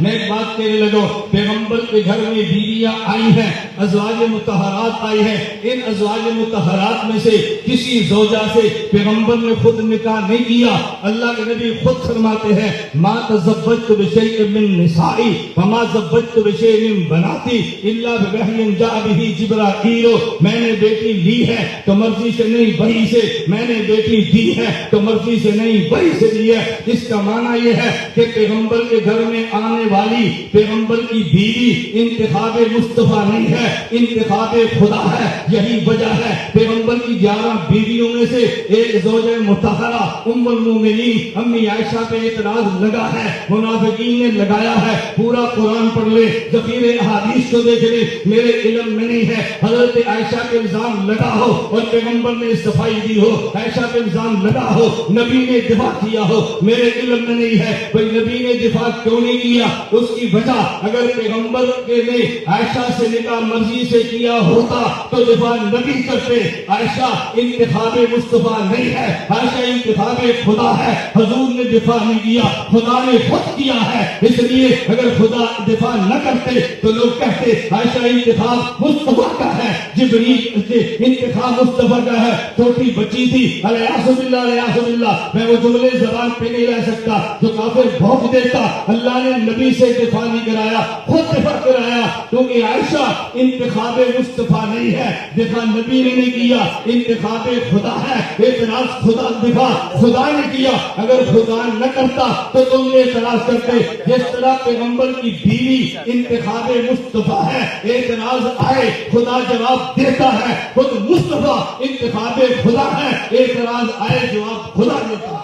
میں ایک بات کہنے لگا، پیغمبر کے گھر میں بیویاں آئی ہیں، ازواج مطہرات آئی ہیں، ان ازواج مطہرات میں سے کسی زوجہ سے پیغمبر نے خود نکاح نہیں کیا۔ اللہ کے نبی خود فرماتے ہیں ما تزوجت بشیء من نسائی وما تزوجت بشیء من بناتی الا بوحی جاء به جبرائیل۔ میں نے بیٹی لی ہے تو مرضی سے نہیں وحی سے، میں نے بیٹی دی ہے تو مرضی سے نہیں وحی سے دی ہے۔ اس کا معنی یہ ہے کہ پیغمبر کے گھر میں آنے والی پیغمبر کی بیوی انتخاب مصطفیٰ نہیں ہے، انتخاب خدا ہے۔ یہی وجہ ہے پیغمبر کی 11 بیویوں میں سے ایک زوجہ مطہرہ ام المومنین امی عائشہ پہ اعتراض لگا ہے، منافقین نے لگایا ہے۔ پورا قرآن پڑھ لے، ذخیرے احادیث کو دیکھ لے، میرے علم میں نہیں ہے حضرت عائشہ پہ الزام لگا ہو اور پیغمبر نے صفائی دی ہو، عائشہ پہ الزام لگا ہو نبی نے دفاع کیا ہو، میرے علم میں نہیں ہے بھئی نبی نے دفاع کیوں نہیں کیا۔ اس کی وجہ اگر پیغمبر کے نے عائشہ سے نکاح مرضی سے کیا ہوتا تو دفاع نبی کرتے۔ عائشہ انتخاب مصطفیٰ نہیں ہے، عائشہ انتخاب خدا ہے۔ حضور نے دفاع نہیں کیا، خدا نے خود کیا ہے۔ اس لیے اگر خدا دفاع نہ کرتے تو لوگ کہتے عائشہ انتخاب مصطفیٰ کا ہے، جبریل انتخاب مصطفیٰ کا ہے، چھوٹی بچی تھی۔ الیاذ باللہ الیاذ باللہ، میں وہ جملے زبان پہ نہیں رہ سکتا جو کافر بھونک دیتا۔ اللہ نے نبی سے دفاع نہیں کرایا، خود دفاع کرایا، کیونکہ عائشہ انتخاب مصطفیٰ نہیں ہے، دفاع نبی نے نہیں کیا، انتخاب خدا ہے۔ اعتراض خدا، دفاع خدا نے کیا۔ اگر خدا نہ کرتا تو تم نے اعتراض کرتے۔ جس طرح پیغمبر کی بیوی انتخاب مصطفیٰ ہے، اعتراض آئے خدا جواب دیتا ہے، خود مصطفیٰ انتخاب خدا ہے، اعتراض آئے جواب خدا دیتا ہے۔